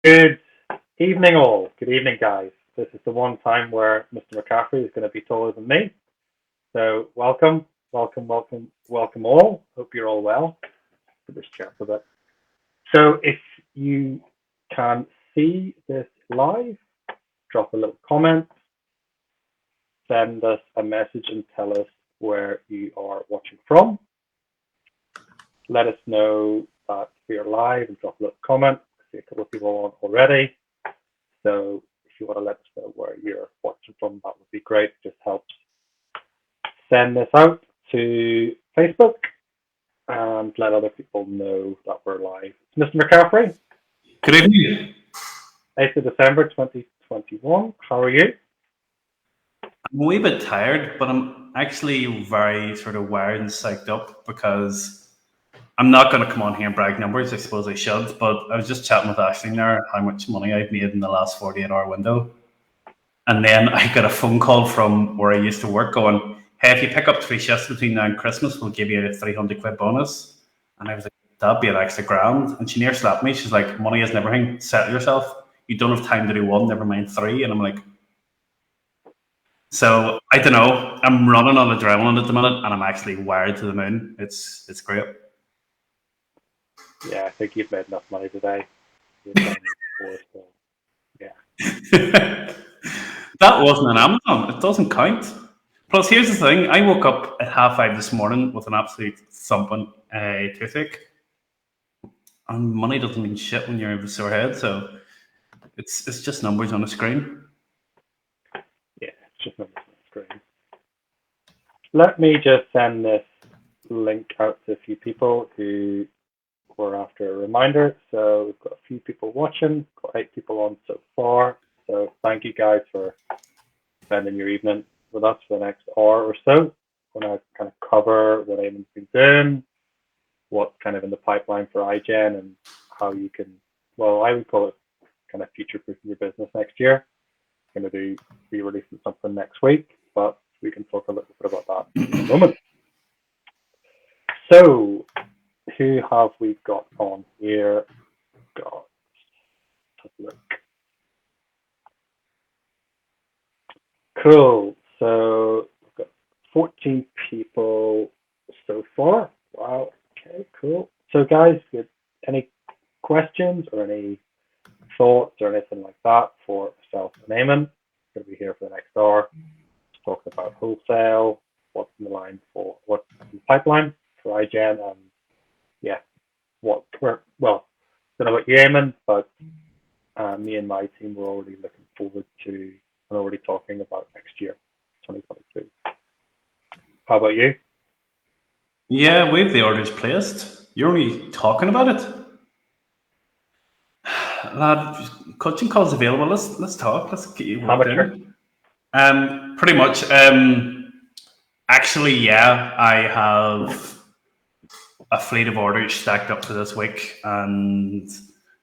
Good evening, all. Good evening, guys. This is the one time where Mr. McCaffrey is going to be taller than me. So, welcome, welcome all. Hope you're all well. Put this chair up a bit. So, if you can see this live, drop a little comment, send us a message, and tell us where you are watching from. Let us know that we are live and drop a little comment. I see a couple of people on already. So if you want to let us know where you're watching from, that would be great. Just helps send this out to Facebook and let other people know that we're live. Mr. McCaffrey, Good evening. 8th of December 2021. How are you? I'm a wee bit tired, but I'm actually very sort of wired and psyched up because I'm not going to come on here and brag numbers. I suppose I should, but I was just chatting with Ashling there how much money I've made in the last 48-hour window. And then I got a phone call from where I used to work going, hey, if you pick up 3 shifts between now and Christmas, we'll give you a 300 quid bonus. And I was like, that'd be an extra grand. And she near slapped me. She's like, money isn't everything. Settle yourself. You don't have time to do 1, never mind 3. And I'm like, so I don't know. I'm running on adrenaline at the minute, and I'm actually wired to the moon. It's great. Yeah, I think you've made enough money today. Before, so, yeah. That wasn't an Amazon. It doesn't count. Plus, here's the thing. I woke up at 5:30 this morning with an absolute thumping toothache. And money doesn't mean shit when you're with a sore head. So it's just numbers on a screen. Yeah, it's just numbers on the screen. Let me just send this link out to a few people who were after a reminder. So we've got a few people watching, got 8 people on so far. So thank you guys for spending your evening with us for the next hour or so. I'm going to kind of cover what Eamonn's been doing, what's kind of in the pipeline for iGen, and how you can, well, I would call it kind of future-proofing your business next year. I'm going to be releasing something next week, but we can talk a little bit about that in a moment. So, who have we got on here? Got, let's have a look. Cool. So we've got 14 people so far. Wow. Okay, cool. So guys, any questions or any thoughts or anything like that for myself and Eamon? Going to be here for the next hour, talking about wholesale, what's in the line for what's in the pipeline for iGen, and yeah, well, don't know about you, Eamon, but me and my team were already looking forward to and already talking about next year, 2022. How about you? Yeah, we have the orders placed. You're only talking about it. Lad, coaching calls available. Let's talk. Let's get you worked in. Pretty much. Actually, yeah, I have a fleet of orders stacked up for this week, and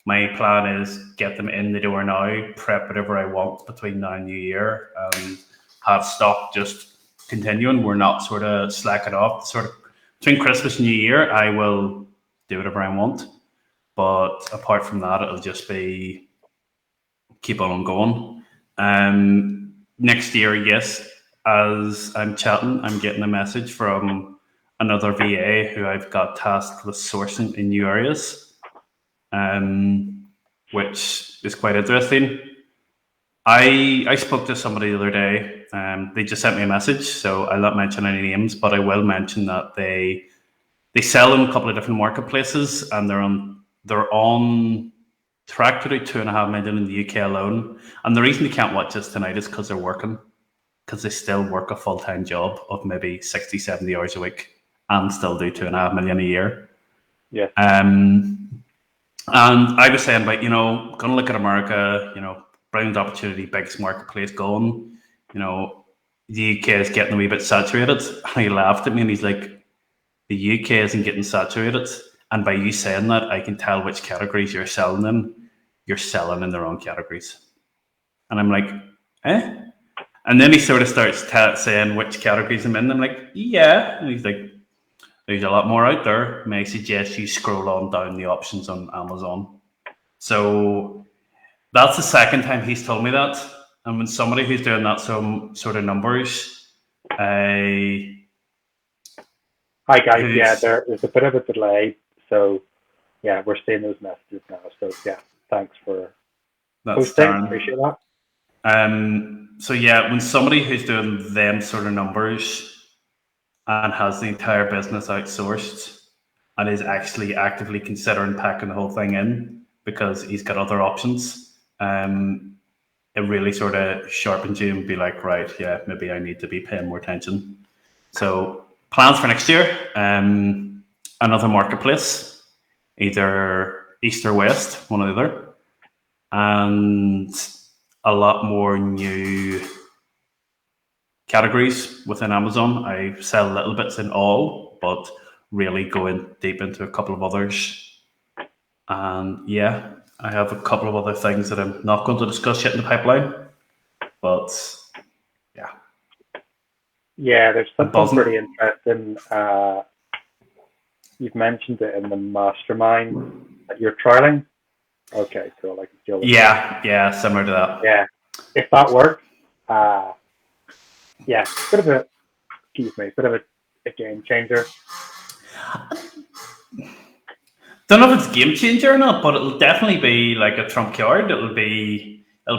my plan is get them in the door now, prep whatever I want between now and New Year, and have stock just continuing. We're not sort of slacking off. Sort of between Christmas and New Year, I will do whatever I want. But apart from that, it'll just be keep on going. Next year, yes, as I'm chatting, I'm getting a message from another VA who I've got tasked with sourcing in new areas, which is quite interesting. I spoke to somebody the other day. They just sent me a message, so I'll not mention any names, but I will mention that they sell in a couple of different marketplaces, and they're on track to do 2.5 million in the UK alone. And the reason they can't watch this tonight is because they're working, because they still work a full-time job of maybe 60, 70 hours a week and still do 2.5 million a year. Yeah. And I was saying about, going to look at America, brilliant opportunity, biggest marketplace going, the UK is getting a wee bit saturated. And he laughed at me and he's like, the UK isn't getting saturated. And by you saying that, I can tell which categories you're selling in. You're selling in the wrong categories. And I'm like, eh? And then he sort of starts saying which categories I'm in. I'm like, yeah. And he's like, there's a lot more out there. May I suggest you scroll on down the options on Amazon. So That's the second time he's told me that. And when somebody who's doing that some sort of numbers, Hi guys, yeah, there's a bit of a delay, so yeah, we're seeing those messages now. So yeah, thanks for posting. Appreciate that. So yeah, when somebody who's doing them sort of numbers and has the entire business outsourced and is actually actively considering packing the whole thing in because he's got other options, it really sort of sharpens you and be like, right, yeah, maybe I need to be paying more attention. So plans for next year, another marketplace, either east or west, one or the other, and a lot more new categories within Amazon. I sell little bits in all, but really going deep into a couple of others. And yeah, I have a couple of other things that I'm not going to discuss yet in the pipeline. But yeah. Yeah, there's something pretty interesting. You've mentioned it in the mastermind that you're trialing. Okay, cool. Like yeah, similar to that. Yeah, if that works, yeah, bit of a game changer. Don't know if it's a game changer or not, but it'll definitely be like a trump card. It'll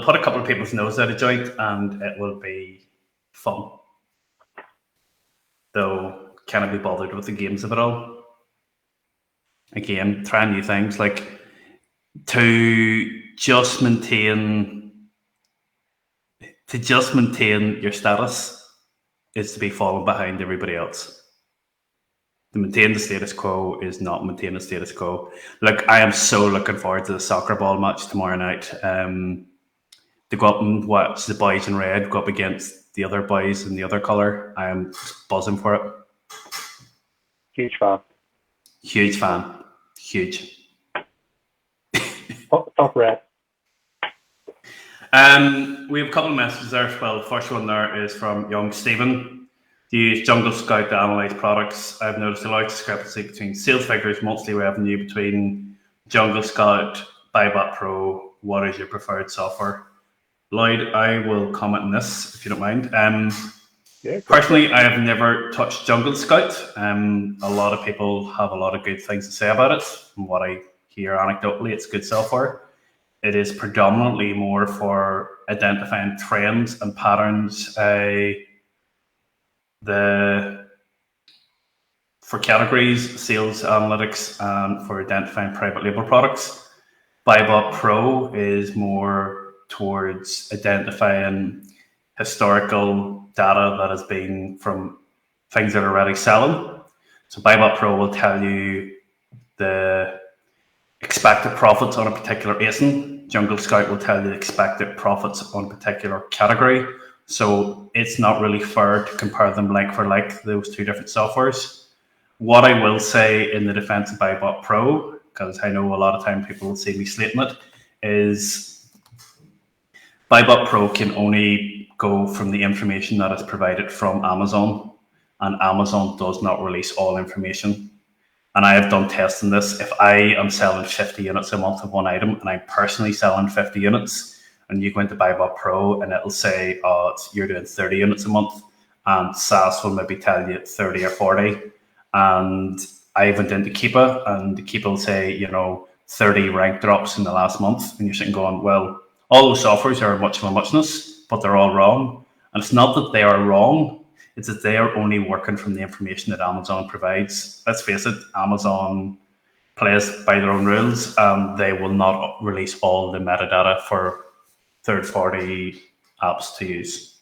put a couple of people's nose out of joint, and it will be fun. Though, can I be bothered with the games of it all? Again, trying new things like to just maintain your status is to be falling behind everybody else. To maintain the status quo is not maintain the status quo. Look, I am so looking forward to the soccer ball match tomorrow night. To go up and watch the boys in red go up against the other boys in the other colour. I am buzzing for it. Huge fan. Huge fan. Huge. Top red. We have a couple of messages there. Well, the first one there is from young Stephen. To use Jungle Scout to analyze products, I've noticed a large discrepancy between sales figures, monthly revenue between Jungle Scout, Buybot Pro. What is your preferred software? Lloyd, I will comment on this if you don't mind. Personally, I have never touched Jungle Scout. A lot of people have a lot of good things to say about it. From what I hear anecdotally, it's good software. It is predominantly more for identifying trends and patterns. For categories, sales analytics, and for identifying private label products. Buybot Pro is more towards identifying historical data that has been from things that are already selling. So Buybot Pro will tell you the expected profits on a particular ASIN. Jungle Scout will tell you the expected profits on a particular category. So it's not really fair to compare them like for like, those two different softwares. What I will say in the defense of Buybot Pro, because I know a lot of time people will see me slating it, is Buybot Pro can only go from the information that is provided from Amazon, and Amazon does not release all information. And I have done tests on this. If I am selling 50 units a month of one item, and I'm personally selling 50 units, and you go into Buybot Pro and it'll say, oh, you're doing 30 units a month, and SaaS will maybe tell you 30 or 40. And I went into Keepa, and Keepa will say, 30 rank drops in the last month. And you're sitting going, well, all those softwares are much of a muchness, but they're all wrong. And it's not that they are wrong, it's that they are only working from the information that Amazon provides. Let's face it, Amazon plays by their own rules. They will not release all the metadata for third-party apps to use.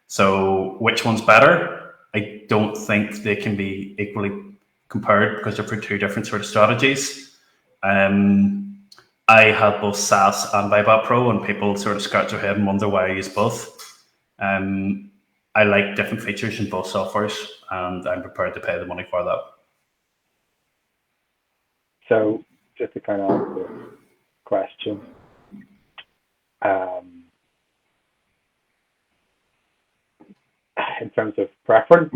So which one's better? I don't think they can be equally compared because they're for two different sort of strategies. I have both SaaS and Buybot Pro, and people sort of scratch their head and wonder why I use both. I like different features in both softwares, and I'm prepared to pay the money for that. So just to kind of answer the question, in terms of preference,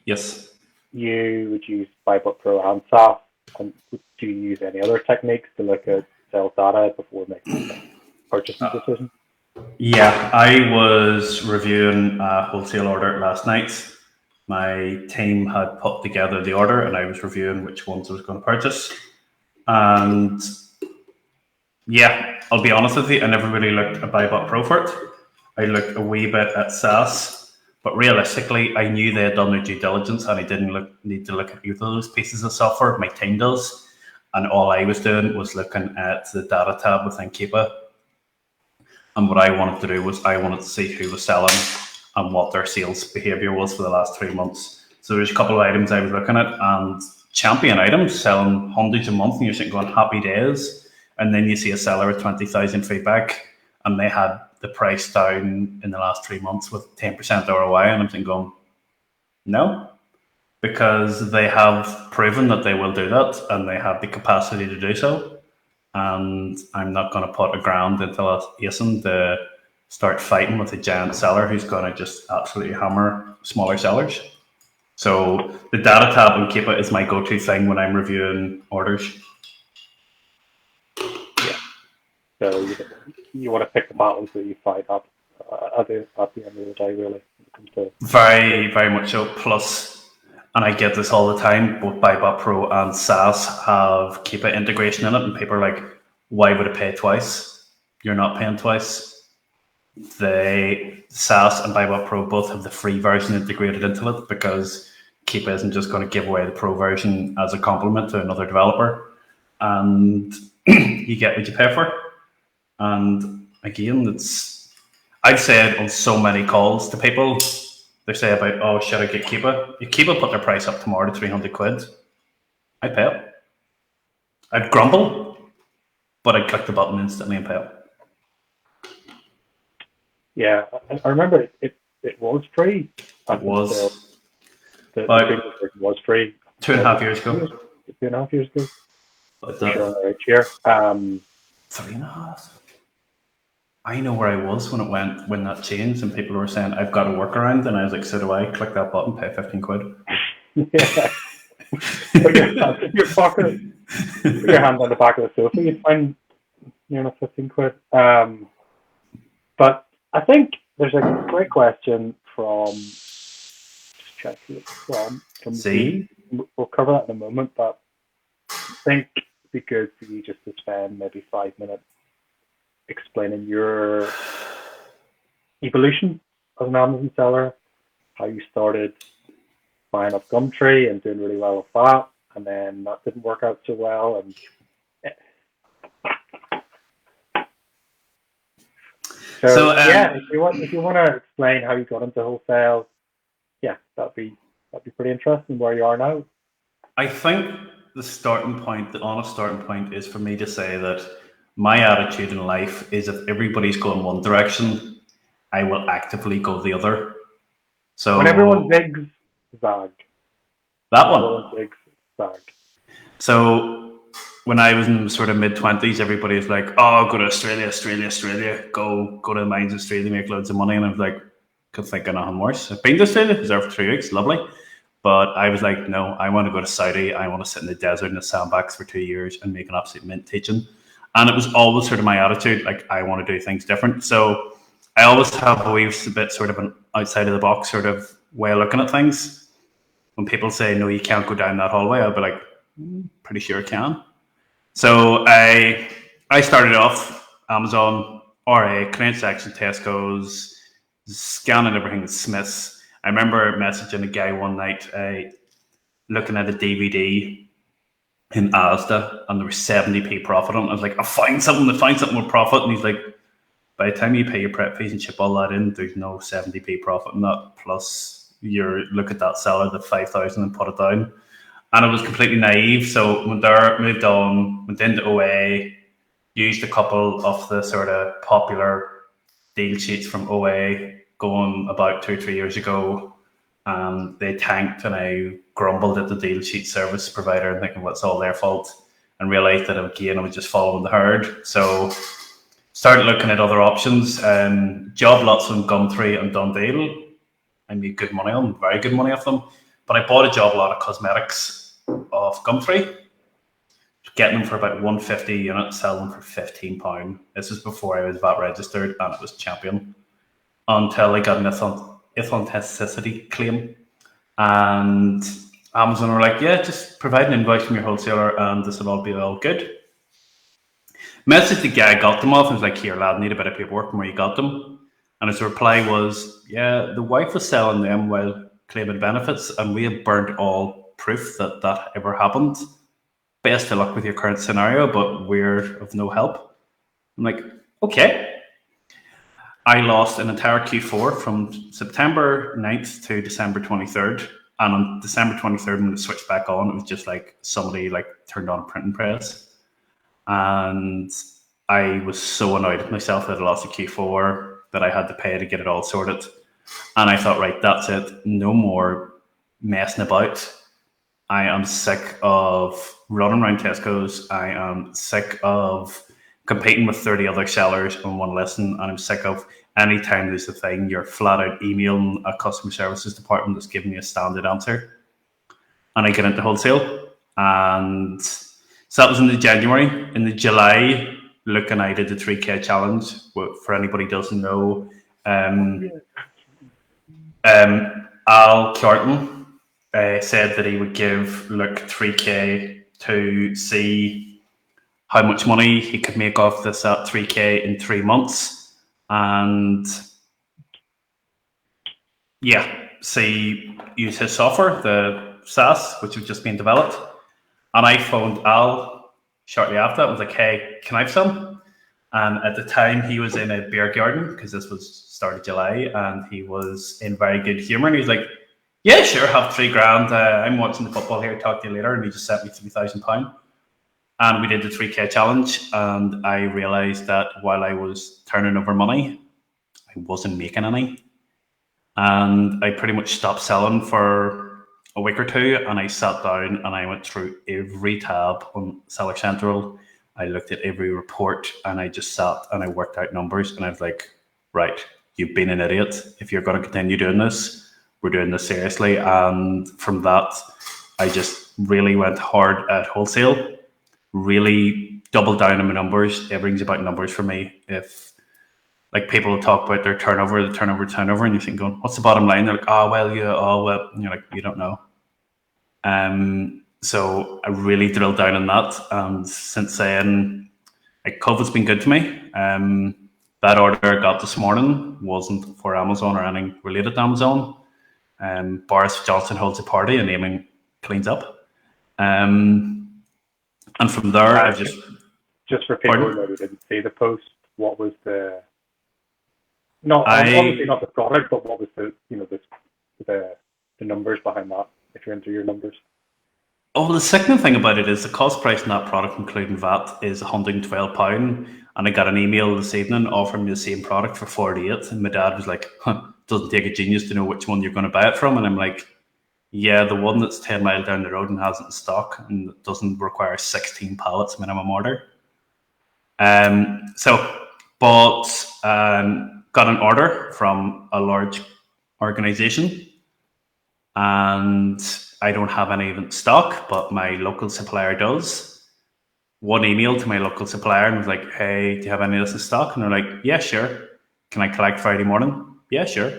yes, you would use Buybot Pro and SaaS. And do you use any other techniques to look at sales data before making it? purchasing decision? Yeah, I was reviewing a wholesale order last night. My team had put together the order and I was reviewing which ones I was going to purchase. And yeah, I'll be honest with you, I never really looked at BuyBot Pro for it. I looked a wee bit at SaaS, but realistically, I knew they had done their due diligence and I didn't need to look at either of those pieces of software. My team does. And all I was doing was looking at the data tab within Keepa. And what I wanted to do was I wanted to see who was selling and what their sales behavior was for the last 3 months. So there's a couple of items I was looking at, and champion items selling hundreds a month, and you're sitting going happy days. And then you see a seller with 20,000 feedback, and they had the price down in the last 3 months with 10% ROI, and I'm thinking going, no, because they have proven that they will do that, and they have the capacity to do so. And I'm not going to put a grand into Eamonn to start fighting with a giant seller who's going to just absolutely hammer smaller sellers. So the data tab on Keepa is my go-to thing when I'm reviewing orders. Yeah. So you want to pick the battles that you fight at the end of the day, really. Very, very much so. Plus, and I get this all the time, both BuyBot Pro and SaaS have Keepa integration in it, and people are like, why would it pay twice? You're not paying twice. The SaaS and BuyBot Pro both have the free version integrated into it because Keepa isn't just going to give away the pro version as a compliment to another developer. And you get what you pay for. And again, I've said on so many calls to people, they say about, oh, should I get Keepa? If Keepa put their price up tomorrow to 300 quid, I'd pay it. I'd grumble, but I'd click the button instantly and pay it. Yeah, I remember it was free. It was. The previous version was free. 2.5 years ago. 2.5 years ago. But Sure. 3.5. I know where I was when that changed, and people were saying I've got a workaround, and I was like, so do I. Click that button, pay 15 quid. Yeah. Put your hand in your pocket. Put your hand on the back of the sofa. You find you're not 15 quid. But I think there's a great question from. Just check who it's from. See, we'll cover that in a moment, but I think it'd be good for you just to spend maybe 5 minutes explaining your evolution as an Amazon seller, how you started buying up Gumtree and doing really well with that, and then that didn't work out so well. And so if you want to explain how you got into wholesale, yeah, that'd be pretty interesting where you are now. I think the honest starting point is for me to say that my attitude in life is if everybody's going one direction, I will actively go the other. So when everyone zigs, zag. That one. Zigs, zag. So when I was in sort of mid-20s, everybody was like, oh, go to Australia, go to the mines in Australia, make loads of money. And I was like, could think of nothing worse. I've been to Australia, was there for 3 weeks, lovely. But I was like, no, I want to go to Saudi. I want to sit in the desert in the sandbags for 2 years and make an absolute mint teaching. And it was always sort of my attitude, like I want to do things different. So I always have always a bit sort of an outside of the box sort of way of looking at things. When people say, no, you can't go down that hallway, I'll be like, pretty sure I can. So I started off Amazon, RA, Client Section, Tesco's, scanning everything at Smith's. I remember messaging a guy one night, looking at a DVD in Asda, and there was 70p profit on it. I was like, I find something with profit. And he's like, by the time you pay your prep fees and ship all that in, there's no 70p profit in that. Plus, you look at that seller, the 5,000 and put it down. And it was completely naive. So went there, moved on, went into OA, used a couple of the sort of popular deal sheets from OA going about 2 or 3 years ago. They tanked, and I grumbled at the deal sheet service provider and thinking, well, it's all their fault, and realized that again I was just following the herd. So started looking at other options, job lots on Gumtree and Dundee. I made good money on them, very good money off them. But I bought a job lot of cosmetics off Gumtree. getting them for about 150 a unit, selling them for £15. This was before I was VAT registered, and it was champion until I got an authenticity claim. And Amazon were like, yeah, just provide an invoice from your wholesaler and this will all be all good. Message the guy I got them off and was like, here, lad, need a bit of paperwork from where you got them. And his reply was, yeah, the wife was selling them while claiming benefits, and we have burnt all proof that that ever happened. Best of luck with your current scenario, but we're of no help. I'm like, okay. I lost an entire Q4 from September 9th to December 23rd. And on December 23rd, when it switched back on, it was just like somebody like turned on a printing press. And I was so annoyed at myself that I lost a Q4 that I had to pay to get it all sorted. And I thought, right, that's it. No more messing about. I am sick of running around Tesco's. I am sick of competing with 30 other sellers on one listen. And I'm sick of anytime there's a thing, you're flat out emailing a customer services department that's giving me a standard answer. And I get into wholesale. And so that was in the January. In the July, Luke and I did the 3K challenge. For anybody who doesn't know, Al Kjartan said that he would give Luke 3K to see how much money he could make off this at 3K in 3 months. And yeah, see, use his software, the SaaS, which was just being developed. And I phoned Al shortly after that and was like, hey, can I have some? And at the time, he was in a beer garden because this was start of July, and he was in very good humour. And he's like, yeah, sure, have £3,000. I'm watching the football here, talk to you later. And he just sent me £3,000. And we did the 3K challenge. And I realised that while I was turning over money, I wasn't making any. And I pretty much stopped selling for a week or two. And I sat down and I went through every tab on Seller Central. I looked at every report and I just sat and I worked out numbers. And I was like, right, you've been an idiot. If you're going to continue doing this, we're doing this seriously. And from that, I just really went hard at wholesale, really doubled down on my numbers. Everything's about numbers for me. If like people will talk about their turnover, and you're thinking, going, what's the bottom line? They're like, and you're like, you don't know. So I really drilled down on that. And since then, like COVID's been good to me. That order I got this morning wasn't for Amazon or anything related to Amazon. Boris Johnson holds a party and Eamonn cleans up. And from there, I just for people who didn't see the post, what was the obviously not the product, but what was the numbers behind that? If you're into your numbers. Oh, the sickening thing about it is the cost price in that product, including VAT, is £112. And I got an email this evening offering me the same product for 48. And my dad was like, doesn't take a genius to know which one you're going to buy it from. And I'm like, yeah, the one that's 10 miles down the road and has it in stock and doesn't require 16 pallets minimum order. Got an order from a large organization, and I don't have any of it in stock, but my local supplier does. One email to my local supplier and was like, hey, do you have any of this in stock? And they're like, yeah, sure. Can I collect Friday morning? Yeah, sure.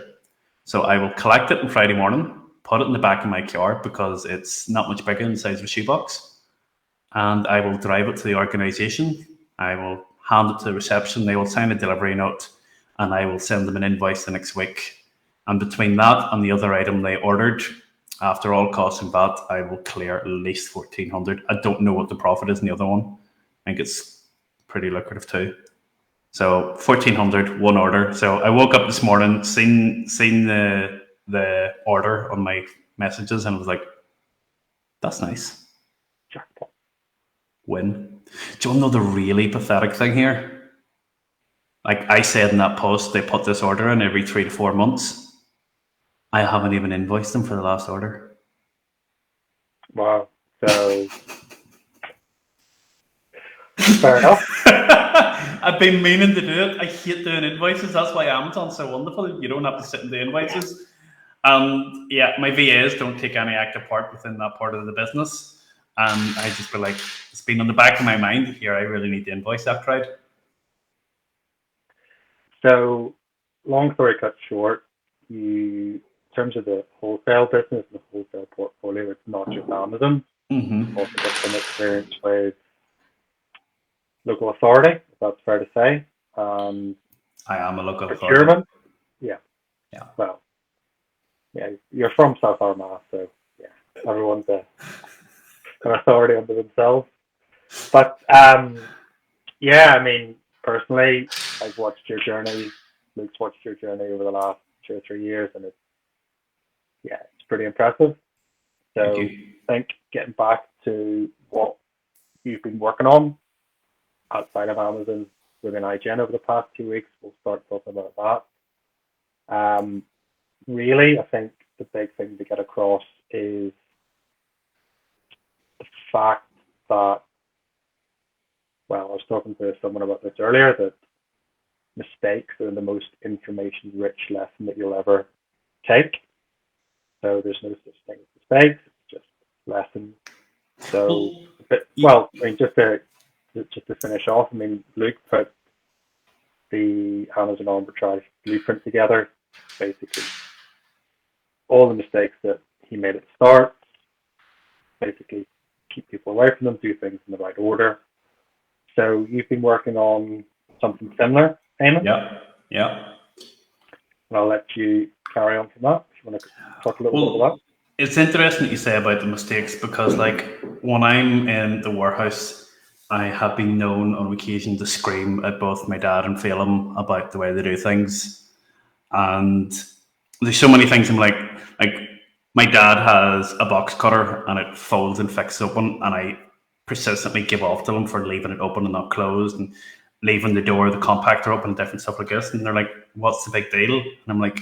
So I will collect it on Friday morning, put it in the back of my car because it's not much bigger than the size of a shoebox. And I will drive it to the organization. I will hand it to the reception. They will sign a delivery note and I will send them an invoice the next week. And between that and the other item they ordered, after all costs and VAT, I will clear at least 1,400. I don't know what the profit is in the other one. I think it's pretty lucrative too. So 1,400, one order. So I woke up this morning, seen the order on my messages, and was like, that's nice. Jackpot. Win. Do you want to know the really pathetic thing here? Like I said in that post, they put this order in every 3 to 4 months. I haven't even invoiced them for the last order. Wow. So fair enough. I've been meaning to do it. I hate doing invoices. That's why Amazon's so wonderful. You don't have to sit and do invoices. And yeah, my VAs don't take any active part within that part of the business. And I just be like, it's been on the back of my mind here. I really need to invoice that crowd. So, long story cut short, in terms of the wholesale business, the wholesale portfolio, it's not just Amazon. Mm-hmm. Also got some experience with local authority, if that's fair to say, and I am a local authority. procurement. Yeah. Yeah. Well, yeah, you're from South Armagh, so yeah, everyone's an authority unto themselves. But yeah, I mean, personally, I've watched your journey. Luke's watched your journey over the last 2 or 3 years, and it's pretty impressive. Thank So you. I think getting back to what you've been working on outside of Amazon within iGen over the past 2 weeks, we'll start talking about that. Really, I think the big thing to get across is the fact that, well, I was talking to someone about this earlier, that mistakes are the most information-rich lesson that you'll ever take. So there's no such thing as mistakes; it's just lessons. So, well, I mean, just to finish off, I mean, Luke put the Amazon arbitrage blueprint together. Basically, all the mistakes that he made at the start. Basically, keep people away from them, do things in the right order. So you've been working on something similar, Eamonn? Yeah. And I'll let you carry on from that. If you want to talk a little bit about that. It's interesting that you say about the mistakes, because like when I'm in the warehouse, I have been known on occasion to scream at both my dad and Phelim about the way they do things. And there's so many things I'm like my dad has a box cutter and it folds and fixes open, and I persistently give off to them for leaving it open and not closed, and leaving the door, the compactor open, and different stuff like this. And they're like, what's the big deal? And I'm like,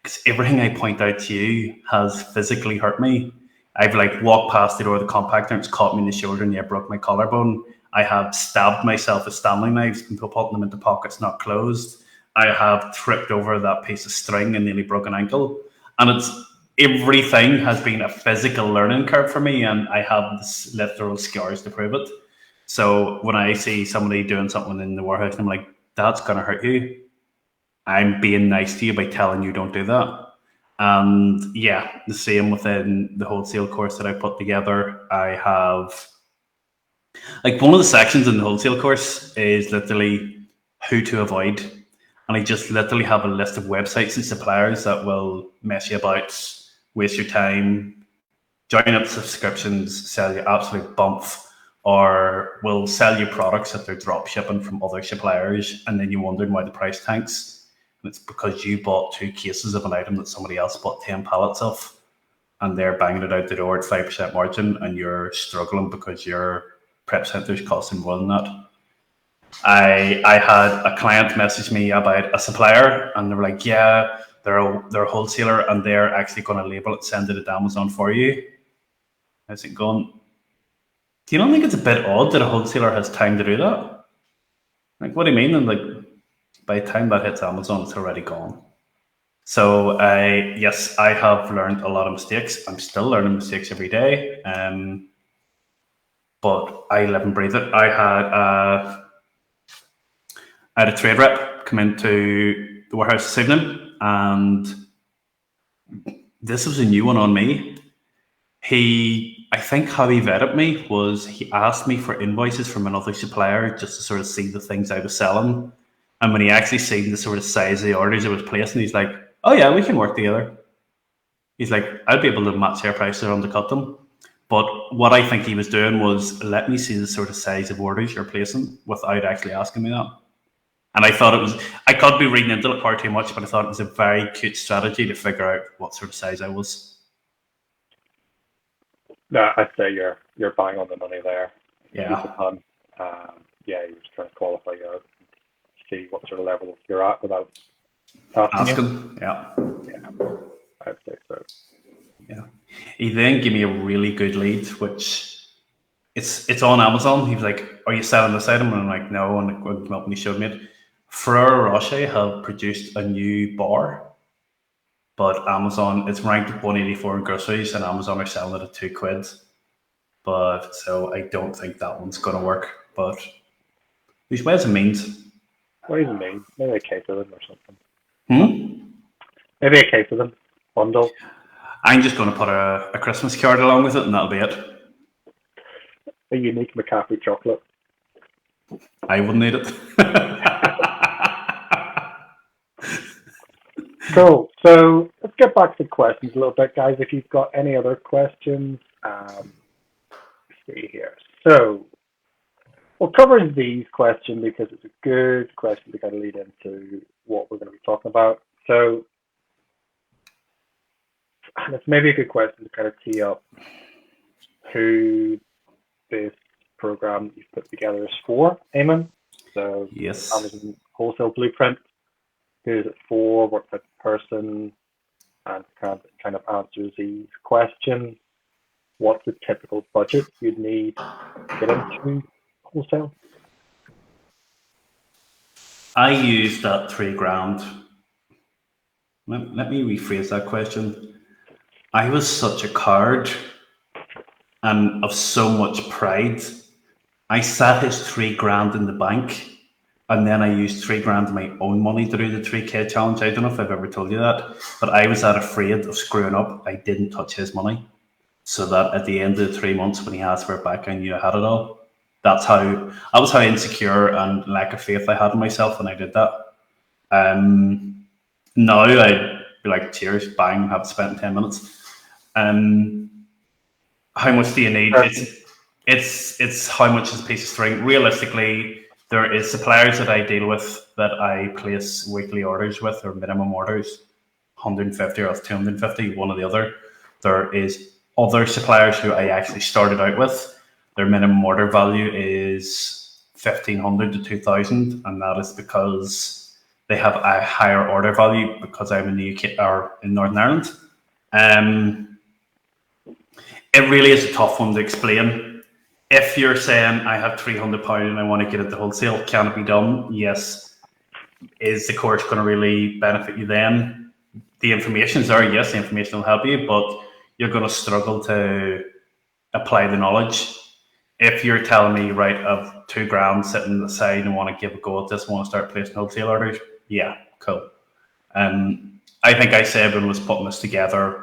because everything I point out to you has physically hurt me. I've like walked past the door of the compactor and it's caught me in the shoulder and broke my collarbone. I have stabbed myself with Stanley knives and putting them into pockets not closed. I have tripped over that piece of string and nearly broke an ankle. And it's everything has been a physical learning curve for me, and I have this literal scars to prove it. So when I see somebody doing something in the warehouse, I'm like, that's going to hurt you. I'm being nice to you by telling you don't do that. And yeah, the same within the wholesale course that I put together. I have, like, one of the sections in the wholesale course is literally who to avoid. And I just literally have a list of websites and suppliers that will mess you about, waste your time, join up subscriptions, sell you absolute bump, or will sell you products that they're drop shipping from other suppliers, and then you're wondering why the price tanks. And it's because you bought 2 cases of an item that somebody else bought 10 pallets of, and they're banging it out the door at 5% margin, and you're struggling because your prep center's costing more than that. I had a client message me about a supplier, and they were like, yeah, they're a wholesaler, and they're actually going to label it, send it to Amazon for you. I was going, do you not think it's a bit odd that a wholesaler has time to do that? Like, what do you mean? And like, by the time that hits Amazon, it's already gone. So yes, I have learned a lot of mistakes. I'm still learning mistakes every day. But I live and breathe it. I had a trade rep come into the warehouse this evening, and this was a new one on me. I think how he vetted me was he asked me for invoices from another supplier just to sort of see the things I was selling. And when he actually seen the sort of size of the orders I was placing, he's like, oh yeah, we can work together. He's like, I'd be able to match their price or undercut them. But what I think he was doing was let me see the sort of size of orders you're placing without actually asking me that. And I thought I could be reading into it far too much, but I thought it was a very cute strategy to figure out what sort of size I was. No, I'd say you're bang on the money there. Yeah. You're just trying to qualify you out, see what sort of level you're at without asking. Yeah, I'd say so. Yeah. He then gave me a really good lead, which it's on Amazon. He was like, are you selling this item? And I'm like, no. And he showed me it. Ferrero Rocher have produced a new bar, but Amazon, it's ranked 184 in groceries, and Amazon are selling it at £2. But so I don't think that one's going to work. But there's ways and means. Ways and means. Maybe a case of them or something. Hmm? Maybe a case of them. Bundle. I'm just going to put a Christmas card along with it, and that'll be it. A unique McCaffrey chocolate. I wouldn't need it. Cool. So let's get back to questions a little bit, guys. If you've got any other questions, let's see here. So we'll cover these questions because it's a good question to kind of lead into what we're going to be talking about. So, and it's maybe a good question to kind of tee up who this program that you've put together is for, Eamonn. So, yes. Amazon Wholesale Blueprint. Who is it for? What type of person? And kind of answers these questions. What's the typical budget you'd need to get into wholesale? I used that $3,000. Let me rephrase that question. I was such a coward and of so much pride. I sat his $3,000 in the bank, and then I used $3,000 of my own money to do the 3K challenge. I don't know if I've ever told you that, but I was that afraid of screwing up. I didn't touch his money, so that at the end of the 3 months when he asked for it back, I knew I had it all. That was how insecure and lack of faith I had in myself when I did that. Now I'd be like, cheers, bang, have spent 10 minutes. How much do you need? It's how much is a piece of string. Realistically, there is suppliers that I deal with that I place weekly orders with, or minimum orders, 150 or 250, one or the other. There is other suppliers who I actually started out with. Their minimum order value is 1,500 to 2,000, and that is because they have a higher order value because I'm in the UK or in Northern Ireland. It really is a tough one to explain. If you're saying I have £300 and I want to get into wholesale, can it be done? Yes. Is the course going to really benefit you then? The information is there. Yes, the information will help you, but you're going to struggle to apply the knowledge. If you're telling me, right, I've $2,000 sitting aside and want to give a go at this, want to start placing wholesale orders, yeah, cool. I think I said when I was putting this together,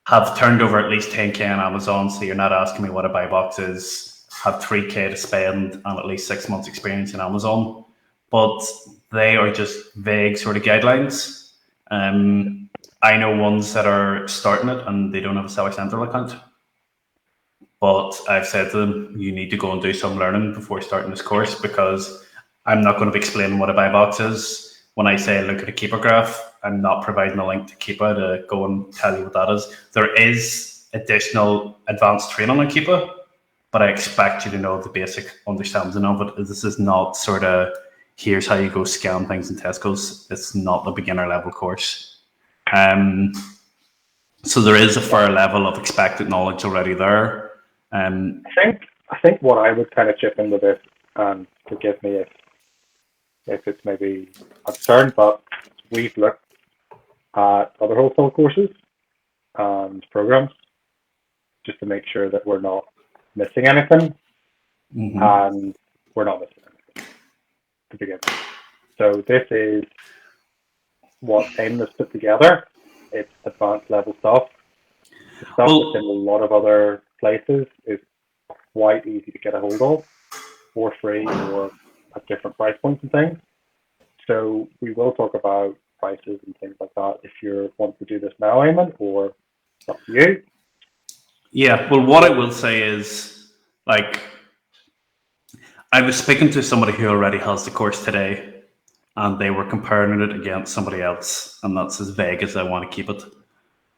have turned over at least 10K on Amazon, so you're not asking me what a buy box is, have 3K to spend and at least 6 months experience in Amazon. But they are just vague sort of guidelines. I know ones that are starting it and they don't have a Seller Central account. But I've said to them, you need to go and do some learning before starting this course, because I'm not going to be explaining what a buy box is. When I say look at a keeper graph, I'm not providing a link to Keepa to go and tell you what that is. There is additional advanced training on Keepa, but I expect you to know the basic understanding of it. This is not sort of, here's how you go scan things in Tesco's. It's not the beginner level course. So there is a fair level of expected knowledge already there. I think what I would kind of chip in with this, and forgive me if it's maybe absurd, but we've looked at other wholesale courses and programs just to make sure that we're not missing anything, and we're not missing anything to begin with. So this is what Eamonn has put together. It's advanced level stuff. The stuff that's in a lot of other places is quite easy to get a hold of for free or at different price points and things. So we will talk about prices and things like that if you want to do this now, Eamonn, or it's up to you. Yeah, well, what I will say is, like, I was speaking to somebody who already has the course today, and they were comparing it against somebody else, and that's as vague as I want to keep it.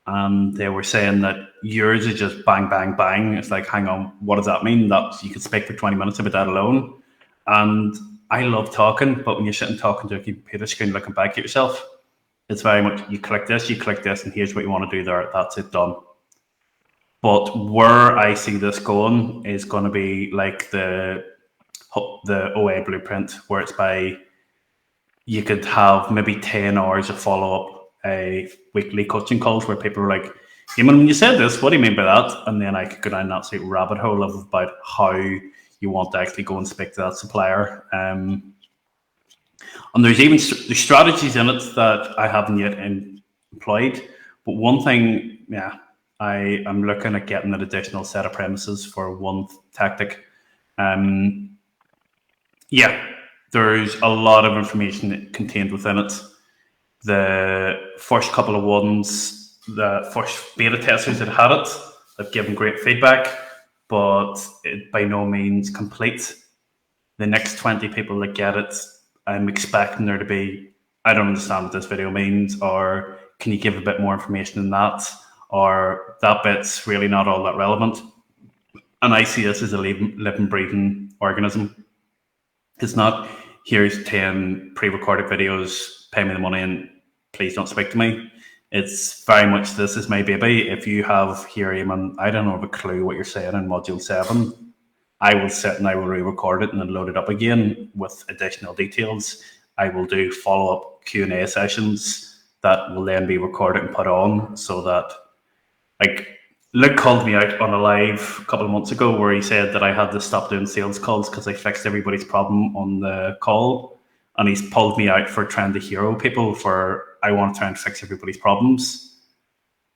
And they were saying that yours is just bang, bang, bang. It's like, hang on, what does that mean? That you could speak for 20 minutes about that alone. And I love talking, but when you're sitting talking to a computer screen looking back at yourself, it's very much, you click this, and here's what you want to do there. That's it, done. But where I see this going is going to be like the OA blueprint, where it's by, you could have maybe 10 hours of follow-up, a weekly coaching calls where people are like, Eamonn, when you said this, what do you mean by that? And then I could go down that sort of rabbit hole of about how you want to actually go and speak to that supplier. And there's even there's strategies in it that I haven't yet employed. But one thing, I am looking at getting an additional set of premises for one tactic. There's a lot of information contained within it. The first couple of ones, the first beta testers that had it, have given great feedback, but it by no means complete. The next 20 people that get it, I'm expecting there to be, I don't understand what this video means, or can you give a bit more information than that, or that bit's really not all that relevant. And I see this as a living, breathing organism. It's not, here's 10 pre-recorded videos, pay me the money and please don't speak to me. It's very much, this is my baby. If you have here, Eamonn, I don't have a clue what you're saying in module 7, I will sit and I will re-record it and then load it up again with additional details. I will do follow-up Q&A sessions that will then be recorded and put on, so that, like, Luke called me out on a live a couple of months ago where he said that I had to stop doing sales calls because I fixed everybody's problem on the call. And he's pulled me out for trying to hero people for, I want to try and fix everybody's problems.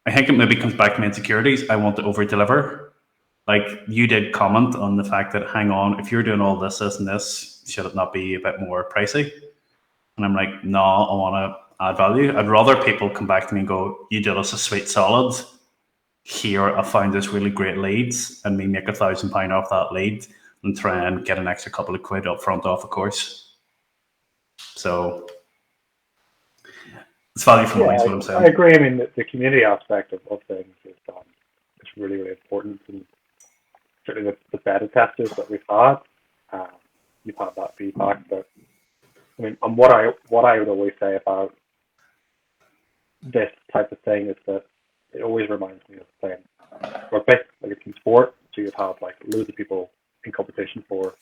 I think it maybe comes back to my insecurities. I want to over-deliver. Like, you did comment on the fact that, hang on, if you're doing all this, this, and this, should it not be a bit more pricey? And I'm like, no, I want to add value. I'd rather people come back to me and go, you did us a sweet solid. Here, I found this really great leads, and me make £1,000 off that lead and try and get an extra couple of quid up front off a course. So it's value for money, is what I'm saying. I agree. I mean, the community aspect of things is really, really important. And certainly the beta testers that we've had, you've had that feedback. But I mean, and what I would always say about this type of thing is that it always reminds me of playing rugby, like a team sport. So you'd have like loads of people in competition for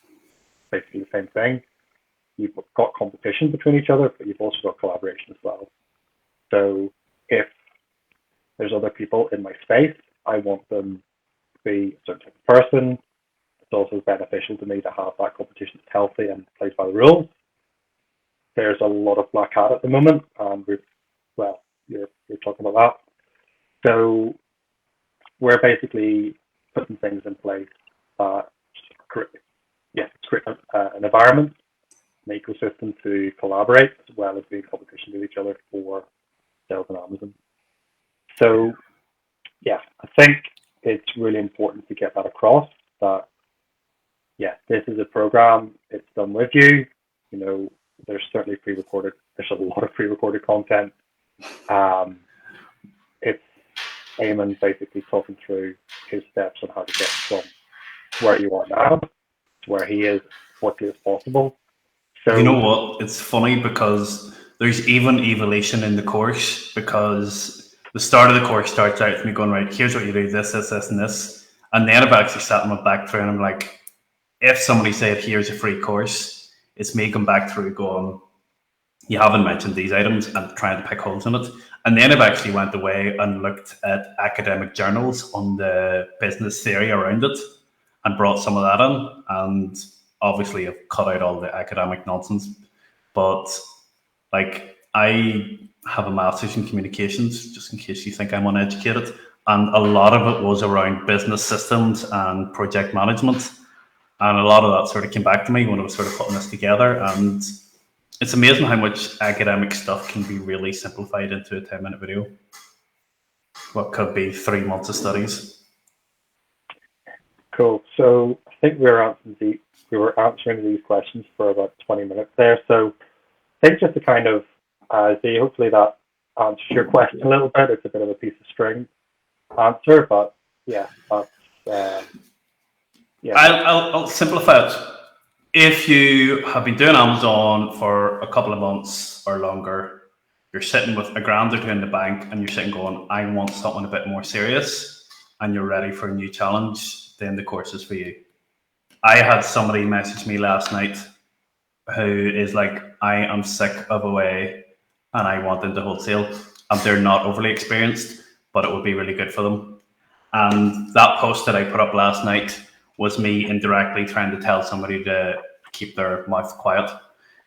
basically the same thing. You've got competition between each other, but you've also got collaboration as well. So if there's other people in my space, I want them to be a certain type of person. It's also beneficial to me to have that competition that's healthy and plays by the rules. There's a lot of black hat at the moment, and you're talking about that. So we're basically putting things in place that create an environment, an ecosystem to collaborate, as well as be in competition with each other for sales on Amazon. So I think it's really important to get that across, that this is a program, it's done with you. You know, there's certainly there's a lot of pre-recorded content. It's Eamonn basically talking through his steps on how to get from where you are now to where he is as quickly as possible. So, you know what? It's funny because there's even evolution in the course, because the start of the course starts out with me going, right, here's what you do, this, and this. And then I've actually sat in my back through and I'm like, if somebody said, here's a free course, it's me going back through going, you haven't mentioned these items, and trying to pick holes in it. And then I've actually went away and looked at academic journals on the business theory around it and brought some of that in. And obviously I've cut out all the academic nonsense. But like, I have a master's in communications, just in case you think I'm uneducated. And a lot of it was around business systems and project management. And a lot of that sort of came back to me when I was sort of putting this together. And it's amazing how much academic stuff can be really simplified into a 10-minute video. What could be 3 months of studies. Cool. So I think we were answering these questions for about 20 minutes there. So I think just to kind of see, hopefully that answers your question a little bit. It's a bit of a piece of string answer, but I'll simplify it. If you have been doing Amazon for a couple of months or longer, you're sitting with $1,000 or $2 in the bank and you're sitting going, I want something a bit more serious, and you're ready for a new challenge, then the course is for you. I had somebody message me last night who is like, I am sick of away and I want into wholesale, and they're not overly experienced. but it would be really good for them. And that post that I put up last night was me indirectly trying to tell somebody to keep their mouth quiet,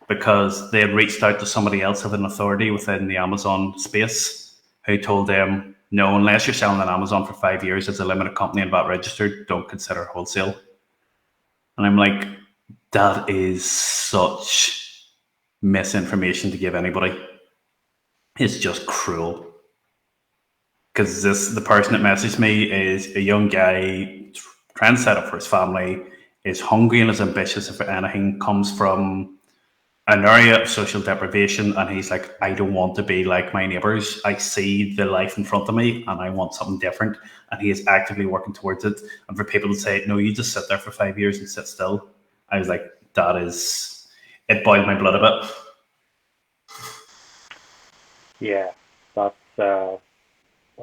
because they had reached out to somebody else of an authority within the Amazon space who told them, no, unless you're selling on Amazon for 5 years as a limited company and VAT registered, don't consider wholesale. And I'm like, that is such misinformation to give anybody. It's just cruel. Because the person that messaged me is a young guy trying to set up for his family, is hungry and is ambitious if anything, comes from an area of social deprivation, and he's like, I don't want to be like my neighbours. I see the life in front of me and I want something different, and he is actively working towards it. And for people to say, no, you just sit there for 5 years and sit still, I was like, it boiled my blood a bit. Yeah, that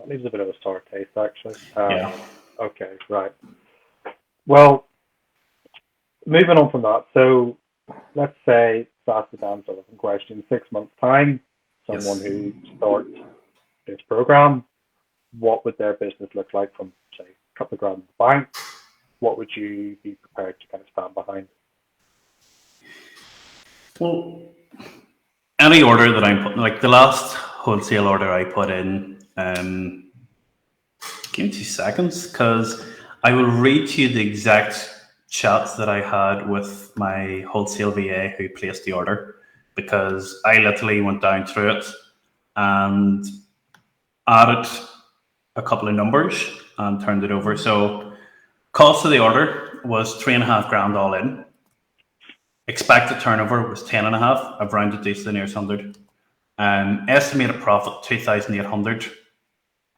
leaves a bit of a sour taste, actually. Yeah. Okay, right. Well, moving on from that, so let's say, to ask the damn sort of question, 6 months' time, someone who starts this program, what would their business look like from, say, a couple of grand in the bank? What would you be prepared to kind of stand behind? Well, any order that I'm putting, like the last wholesale order I put in, give me 2 seconds, because I will read to you the exact chats that I had with my wholesale VA who placed the order, because I literally went down through it and added a couple of numbers and turned it over. So cost of the order was 3.5 grand all in. Expected turnover was 10.5. I've rounded these to the nearest 100. Estimated profit 2,800.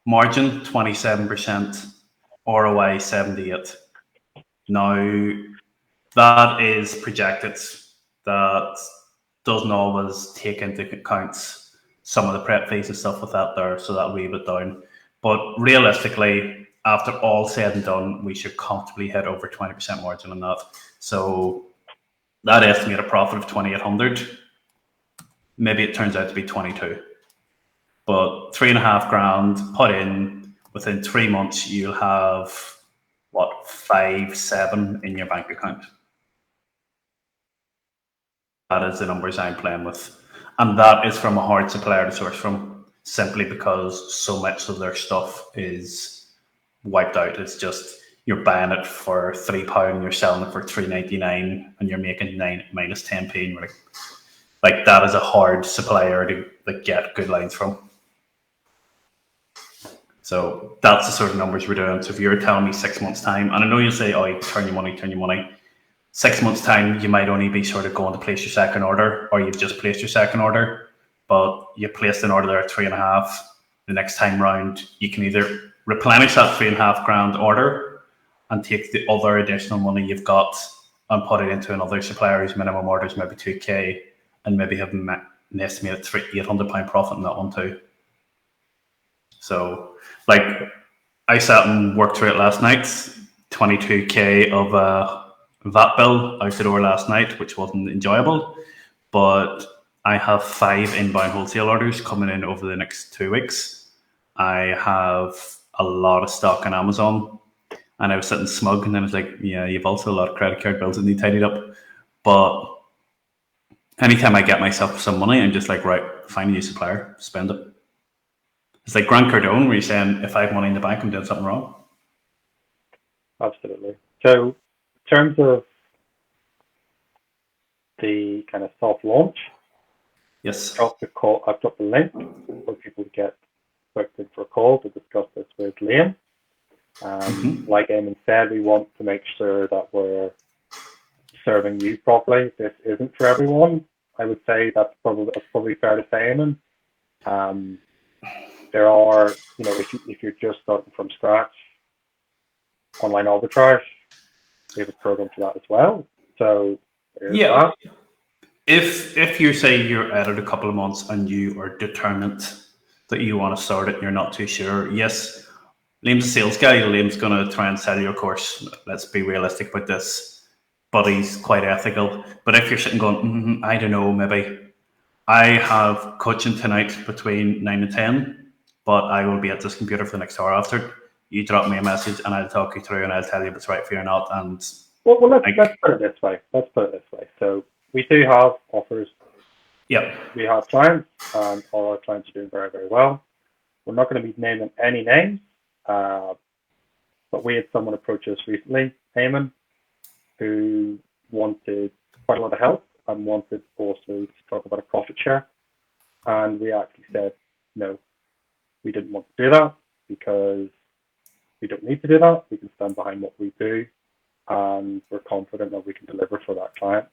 Margin 27%. ROI 78. Now that is projected. That doesn't always take into account some of the prep fees and stuff with that there, so that'll weave it down. But realistically, after all said and done, we should comfortably hit over 20% margin on that. So that estimated profit of 2,800, maybe it turns out to be 22. But 3.5 grand put in, within 3 months, you'll have what, 5-7 in your bank account. That is the numbers I'm playing with. And that is from a hard supplier to source from, simply because so much of their stuff is wiped out. It's just, you're buying it for £3, you're selling it for £3.99, and you're making 9 minus 10p. And you're like that is a hard supplier to get good lines from. So that's the sort of numbers we're doing. So if you're telling me 6 months' time, and I know you'll say, oh, turn your money. 6 months' time, you might only be sort of going to place your second order, or you've just placed your second order, but you placed an order there at 3.5. The next time round, you can either replenish that 3.5 grand order and take the other additional money you've got and put it into another supplier whose minimum order is maybe 2k, and maybe have an estimated £800 profit in that one too. So, like, I sat and worked through it last night. 22k of a VAT bill out the door last night, which wasn't enjoyable. But I have 5 inbound wholesale orders coming in over the next 2 weeks. I have a lot of stock on Amazon, and I was sitting smug, and then I was like, yeah, you've also a lot of credit card bills that need tidied up. But anytime I get myself some money, I'm just like, right, find a new supplier, spend it. It's like Grant Cardone, where you're saying, if I have money in the bank, I'm doing something wrong. Absolutely. So, in terms of the kind of soft launch, Yes. I've dropped the link for people to get booked in for a call to discuss this with Liam. Like Eamonn said, we want to make sure that we're serving you properly. This isn't for everyone. I would say that's probably fair to say, Eamonn. There are, if you're just starting from scratch, online arbitrage, we have a program for that as well. So yeah, that. If you say you're at it a couple of months and you are determined that you want to start it and you're not too sure, yes, Liam's a sales guy. Liam's going to try and sell you a course. Let's be realistic about this. But he's quite ethical. But if you're sitting going, I don't know, maybe I have coaching tonight between 9 and 10. but I will be at this computer for the next hour after. You drop me a message and I'll talk you through and I'll tell you if it's right for you or not. And Well, let's put it this way. So we do have offers. Yep. We have clients, and all our clients are doing very, very well. We're not going to be naming any names, but we had someone approach us recently, Eamonn, who wanted quite a lot of help and wanted also to talk about a profit share. And we actually said, no, we didn't want to do that because we don't need to do that. We can stand behind what we do, and we're confident that we can deliver for that client.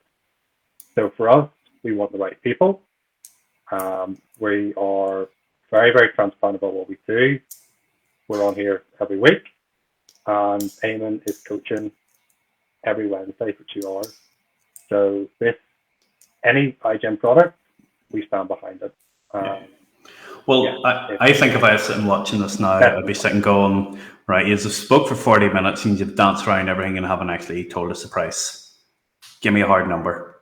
So for us, we want the right people. We are very, very transparent about what we do. We're on here every week, and Eamonn is coaching every Wednesday for 2 hours. So any iGen product, we stand behind it. Well, I think if I was sitting watching this now, I'd be sitting going, right, you've spoke for 40 minutes and you've danced around everything and haven't actually told us the price. Give me a hard number.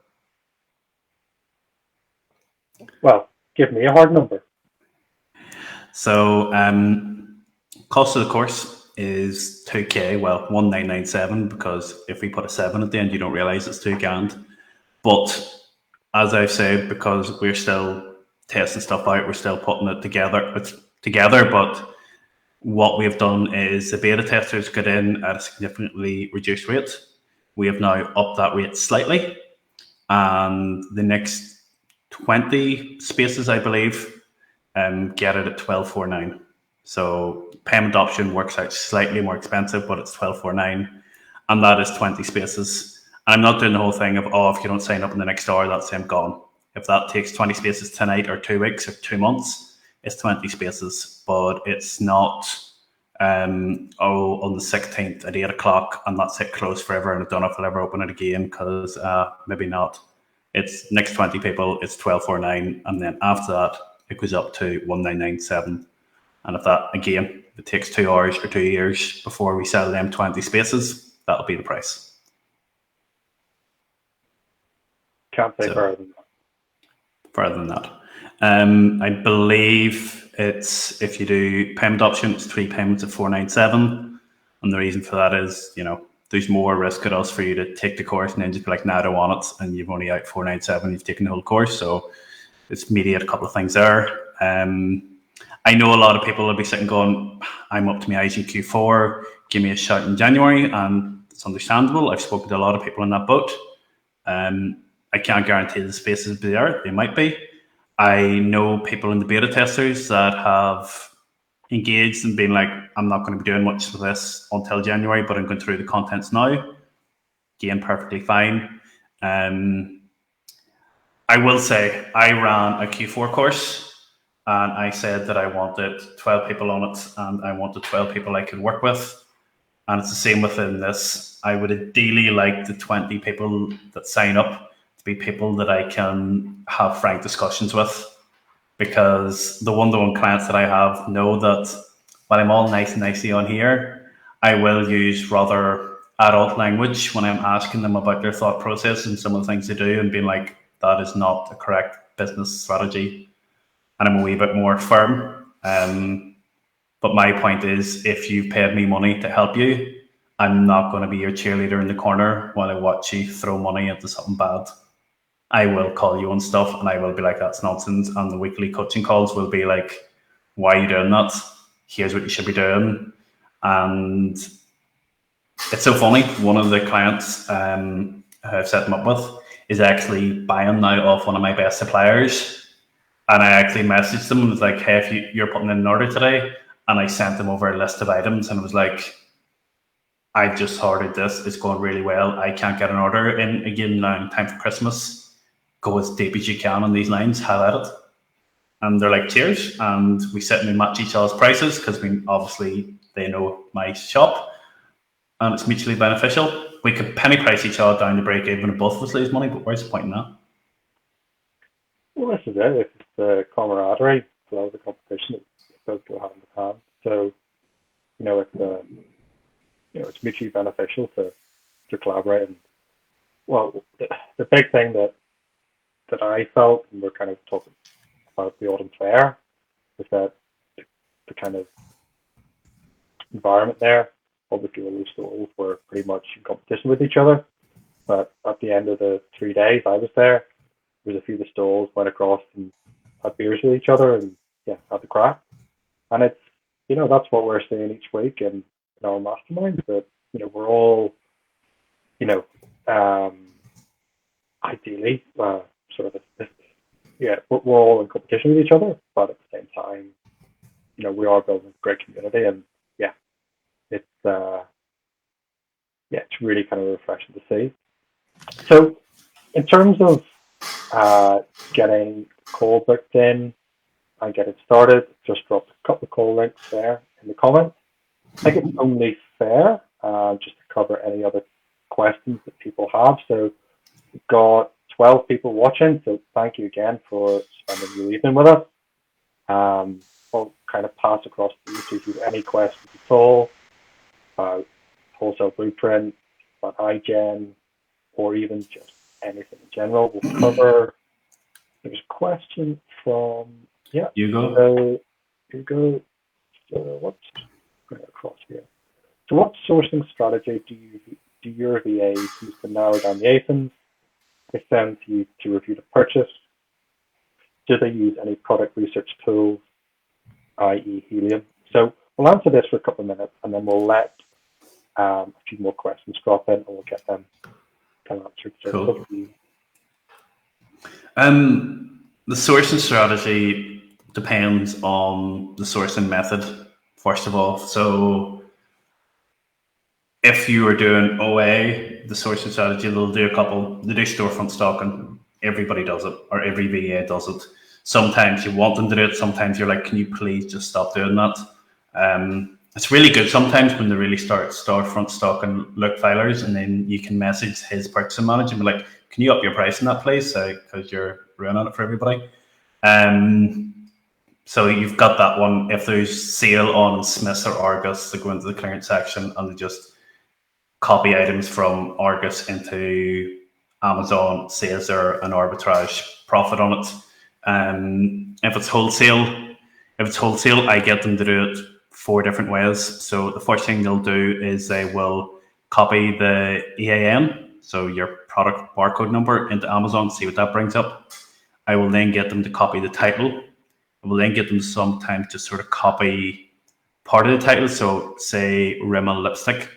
Well, give me a hard number. So, cost of the course is 2K, well, 1997, because if we put a 7 at the end, you don't realize it's $2,000. But as I've said, because we're still testing stuff out, we're still putting it together. But what we've done is the beta testers get in at a significantly reduced rate. We have now upped that rate slightly, and the next 20 spaces, I believe, get it at $12.49. So payment option works out slightly more expensive, but it's $12.49, and that is 20 spaces. And I'm not doing the whole thing of, if you don't sign up in the next hour, that's I'm gone. If that takes 20 spaces tonight or 2 weeks or 2 months, it's 20 spaces, but it's not on the 16th at 8 o'clock and that's it, closed forever, and I don't know if I'll ever open it again, because maybe not. It's next 20 people, it's $12.49, and then after that it goes up to $1997. And if that, again, it takes 2 hours or 2 years before we sell them 20 spaces, that'll be the price. Can't say further than that. Further than that. I believe it's, if you do payment option, it's 3 payments at $497. And the reason for that is, there's more risk at us for you to take the course and then just be like, I don't want it. And you've only out $497, you've taken the whole course. So it's mediate a couple of things there. I know a lot of people will be sitting going, I'm up to my iGen Q4, give me a shout in January, and it's understandable. I've spoken to a lot of people in that boat. I can't guarantee the spaces will be there. They might be. I know people in the beta testers that have engaged and been like, I'm not going to be doing much of this until January, but I'm going through the contents now. Again, perfectly fine. I will say I ran a Q4 course, and I said that I wanted 12 people on it, and I wanted 12 people I could work with. And it's the same within this. I would ideally like the 20 people that sign up to be people that I can have frank discussions with, because the one-to-one clients that I have know that while I'm all nice and nicey on here, I will use rather adult language when I'm asking them about their thought process and some of the things they do, and being like, that is not the correct business strategy. And I'm a wee bit more firm. But my point is, if you've paid me money to help you, I'm not going to be your cheerleader in the corner while I watch you throw money into something bad. I will call you on stuff and I will be like, that's nonsense. And the weekly coaching calls will be like, why are you doing that? Here's what you should be doing. And it's so funny. One of the clients I've set them up with is actually buying now off one of my best suppliers. And I actually messaged them and was like, hey, if you're putting in an order today, and I sent them over a list of items and it was like, I just ordered this, it's going really well. I can't get an order in again now in time for Christmas. Go as deep as you can on these lines, highlight it. And they're like, cheers. And we sit and we match each other's prices, because obviously they know my shop and it's mutually beneficial. We could penny price each other down to break even and both of us lose money, but where's the point in that? Well, this is it. It's the camaraderie, as well as the competition. It does go hand in hand. So, it's mutually beneficial to collaborate. And well, the big thing that I felt, and we're kind of talking about the autumn fair, is that the kind of environment there. Obviously, all those stalls were pretty much in competition with each other. But at the end of the 3 days I was there was a few of the stalls went across and had beers with each other and had the crack. And it's that's what we're seeing each week in our masterminds. That we're all ideally sort of we're all in competition with each other, but at the same time, we are building a great community, and it's really kind of refreshing to see. So, in terms of getting call booked in and getting started, just dropped a couple of call links there in the comments. I think it's only fair just to cover any other questions that people have. So, we've got 12 people watching, so thank you again for spending your evening with us. I'll kind of pass across to you, so if you have any questions at all about Wholesale Blueprint, about iGen, or even just anything in general, we'll cover. There's a question from Hugo. So what's going across here? So what sourcing strategy do your VAs use to narrow down the ASINs they send to you to review the purchase? Do they use any product research tools, i.e. Helium? So we'll answer this for a couple of minutes, and then we'll let a few more questions drop in, and we'll get them kind of answered. So cool. The sourcing strategy depends on the sourcing method, first of all. So if you are doing OA, the sourcing strategy, they'll do they do storefront stocking. Everybody does it, or every VA does it. Sometimes you want them to do it. Sometimes you're like, can you please just stop doing that? It's really good sometimes when they really start storefront stocking look filers, and then you can message his purchasing manager and be like, can you up your price in that place? Because you're ruining it for everybody. So you've got that one. If there's sale on Smiths or Argos, they go into the clearance section and they just copy items from Argos into Amazon, says there an arbitrage profit on it. If it's wholesale, I get them to do it 4 different ways. So the first thing they'll do is they will copy the EAN, so your product barcode number, into Amazon, see what that brings up. I will then get them to copy the title. I will then get them sometimes to sort of copy part of the title. So say Rimmel lipstick,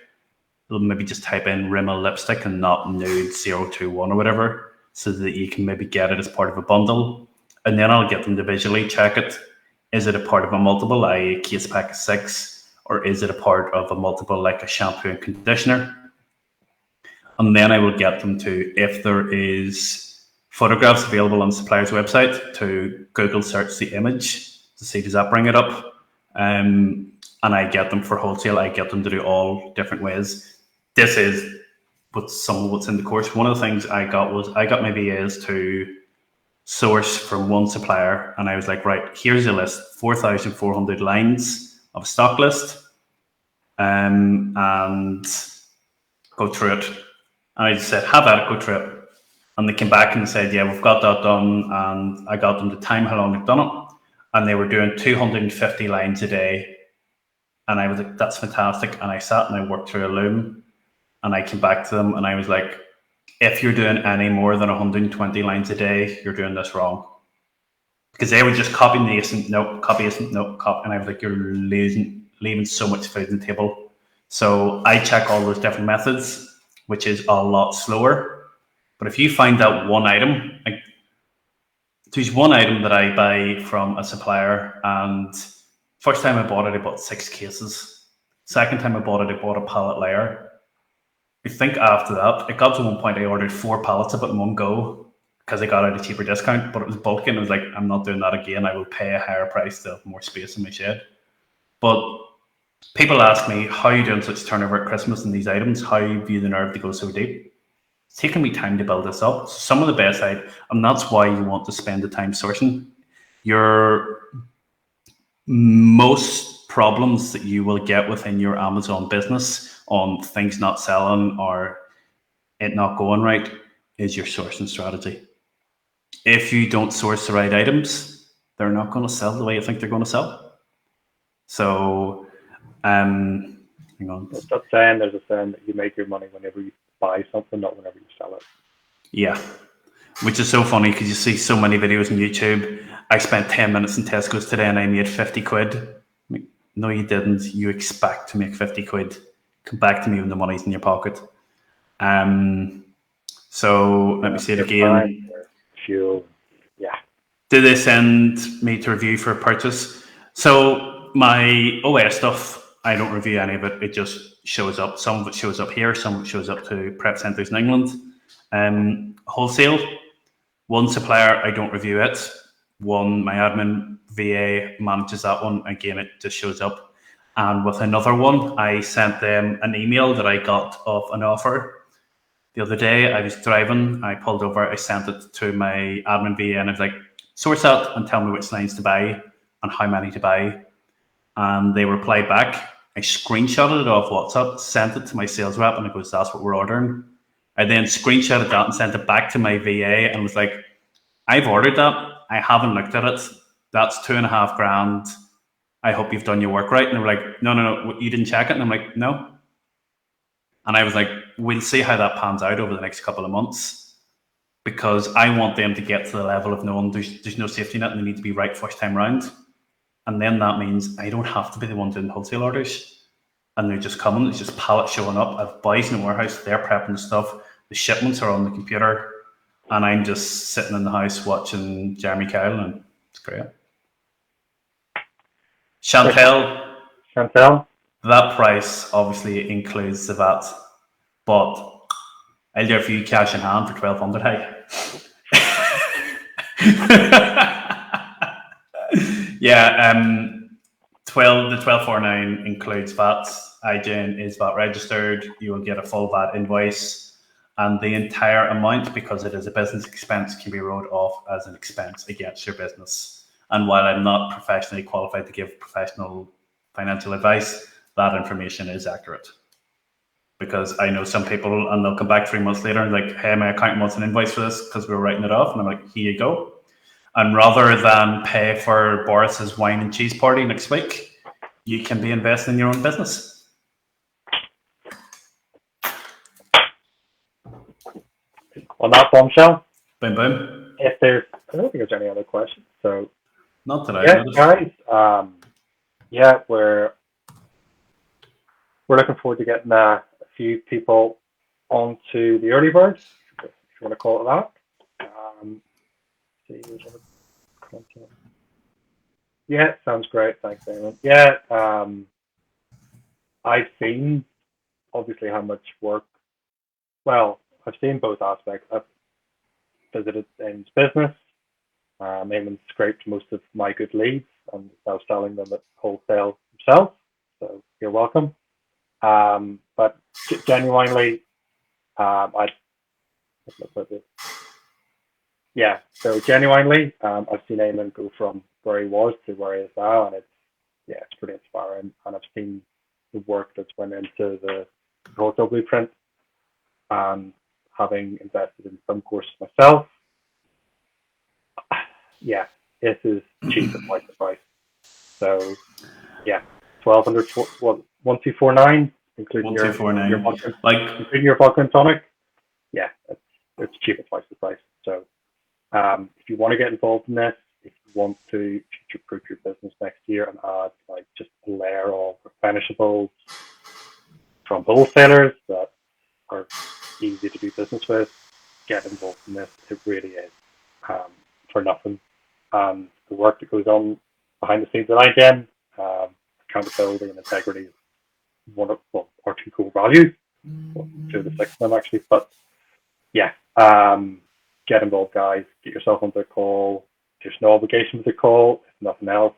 they'll maybe just type in Rimmel lipstick and not nude 021 or whatever, so that you can maybe get it as part of a bundle. And then I'll get them to visually check it. Is it a part of a multiple, i.e. a case pack of 6, or is it a part of a multiple like a shampoo and conditioner? And then I will get them to, if there is photographs available on the supplier's website, to Google search the image to see does that bring it up. And I get them for wholesale, I get them to do all different ways. This is what's in the course. One of the things I got my VAs to source from one supplier, and I was like, right, here's a list, 4,400 lines of stock list, and go through it. And I just said, have at it, go through it. And they came back and said, yeah, we've got that done. And I got them to time how long they've done it. And they were doing 250 lines a day. And I was like, that's fantastic. And I sat and I worked through a loom, and I came back to them and I was like, if you're doing any more than 120 lines a day, you're doing this wrong. Because they were just copying the ASIN, nope, copy ASIN, nope, copy. And I was like, you're leaving so much food on the table. So I check all those different methods, which is a lot slower. But if you find that one item, like there's one item that I buy from a supplier, and first time I bought it, I bought 6 cases. Second time I bought it, I bought a pallet layer. I think after that, it got to one point I ordered 4 pallets of it in one go because I got out a cheaper discount, but it was bulky, and I was like, I'm not doing that again. I will pay a higher price to have more space in my shed. But people ask me, how are you doing such turnover at Christmas in these items? How have you the nerve to go so deep? It's taken me time to build this up. Some of the best and that's why you want to spend the time sourcing. Your most problems that you will get within your Amazon business on things not selling or it not going right is your sourcing strategy. If you don't source the right items, they're not going to sell the way you think they're going to sell. So, hang on. There's a saying that you make your money whenever you buy something, not whenever you sell it. Yeah, which is so funny because you see so many videos on YouTube. I spent 10 minutes in Tesco's today and I made 50 quid. No, you didn't. You expect to make 50 quid. Come back to me when the money's in your pocket. So let me say it again. Fuel. Yeah. Did they send me to review for a purchase? So my OS stuff, I don't review any of it. It just shows up. Some of it shows up here. Some of it shows up to prep centres in England. Wholesale, one supplier, I don't review it. One, my admin VA manages that one. Again, it just shows up. And with another one, I sent them an email that I got of an offer. The other day, I was driving, I pulled over, I sent it to my admin VA and I was like, source that and tell me which lines to buy and how many to buy. And they replied back. I screenshotted it off WhatsApp, sent it to my sales rep, and it goes, that's what we're ordering. I then screenshotted that and sent it back to my VA and was like, I've ordered that. I haven't looked at it. That's $2,500. I hope you've done your work right. And they were like, no, you didn't check it. And I'm like, no. And I was like, we'll see how that pans out over the next couple of months, because I want them to get to the level of knowing there's no safety net and they need to be right first time round. And then that means I don't have to be the one doing wholesale orders. And they're just coming. It's just pallets showing up. I've boys in the warehouse. They're prepping the stuff. The shipments are on the computer. And I'm just sitting in the house watching Jeremy Kyle, and it's great. Chantel, that price obviously includes the VAT, but I'll do it for you cash in hand for 1,200. Yeah, the 1249 includes VAT. iGen is VAT registered. You will get a full VAT invoice, and the entire amount, because it is a business expense, can be wrote off as an expense against your business. And while I'm not professionally qualified to give professional financial advice, that information is accurate. Because I know some people, and they'll come back 3 months later and like, hey, my accountant wants an invoice for this because we were writing it off. And I'm like, here you go. And rather than pay for Boris's wine and cheese party next week, you can be investing in your own business. On that bombshell, Boom, boom. I don't think there's any other questions. So, not that I noticed. Guys, we're looking forward to getting a few people onto the early birds, if you want to call it that. Yeah, sounds great. Thanks, Eamonn. Yeah, I've seen obviously how much work. Well, I've seen both aspects. I've visited Eamonn's business. Eamon scraped most of my good leads and is now selling them at wholesale himself. So you're welcome. But genuinely, so genuinely, I've seen Eamonn go from where he was to where he is now, and it's pretty inspiring. And I've seen the work that's went into the wholesale blueprint, and having invested in some courses myself, this is cheap at twice the price. So 1,249, including your vodka, including your vodka and tonic. Yeah, it's cheap at twice the price. So if you want to get involved in this, if you want to future-proof your business next year and add like just a layer of replenishables from wholesalers that are easy to do business with, get involved in this. It really is for nothing. The work that goes on behind the scenes at iGen, accountability and integrity is one of our two core values. Two of the six of them actually, but get involved, guys. Get yourself on the call. There's no obligation to the call. If nothing else,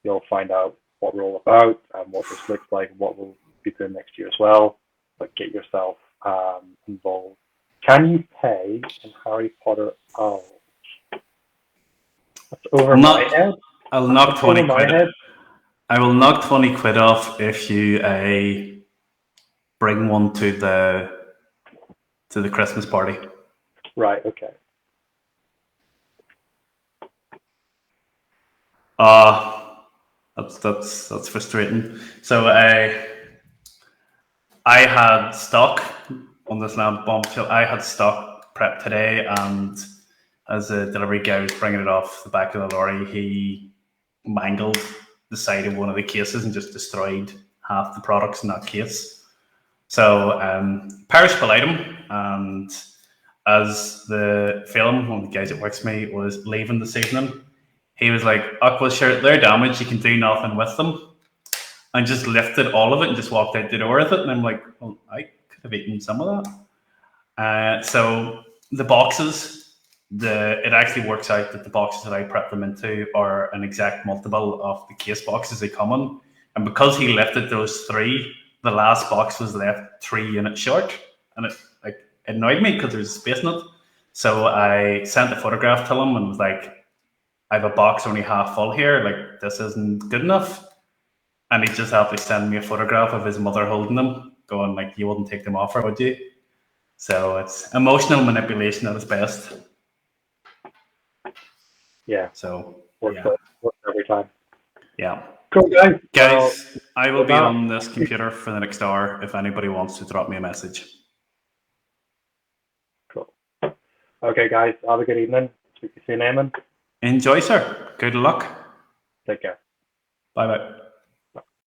you'll find out what we're all about and what this looks like and what we'll be doing next year as well. But get yourself involved. Can you pay in Harry Potter owls? That's over my head. I'll knock 20 quid. I will knock 20 quid off if you bring one to the Christmas party. Right. Okay. That's frustrating. So I had stock on this lamp bombshell. I had stock prep today, and as the delivery guy was bringing it off the back of the lorry, he mangled the side of one of the cases and just destroyed half the products in that case. So perishable item, and as the film, one of the guys that works with me was leaving this evening, he was like, "Oh, well, sure, they're damaged. You can do nothing with them." And just lifted all of it and just walked out the door with it. And I'm like, well, I could have eaten some of that. So the boxes, it actually works out that the boxes that I prep them into are an exact multiple of the case boxes they come in. And because he lifted those three, the last box was left 3 units short. And it annoyed me because there's space in it. So I sent a photograph to him and was like, I have a box only half full here. Like, this isn't good enough. And he just happened to send me a photograph of his mother holding them, going like, "You wouldn't take them off her, would you?" So it's emotional manipulation at its best. Yeah. So Works every time. Yeah. Cool, guys. Guys, I will be that, on this computer for the next hour if anybody wants to drop me a message. Cool. Okay, guys. Have a good evening. Speak to you soon, Eamonn. Enjoy, sir. Good luck. Take care. Bye-bye.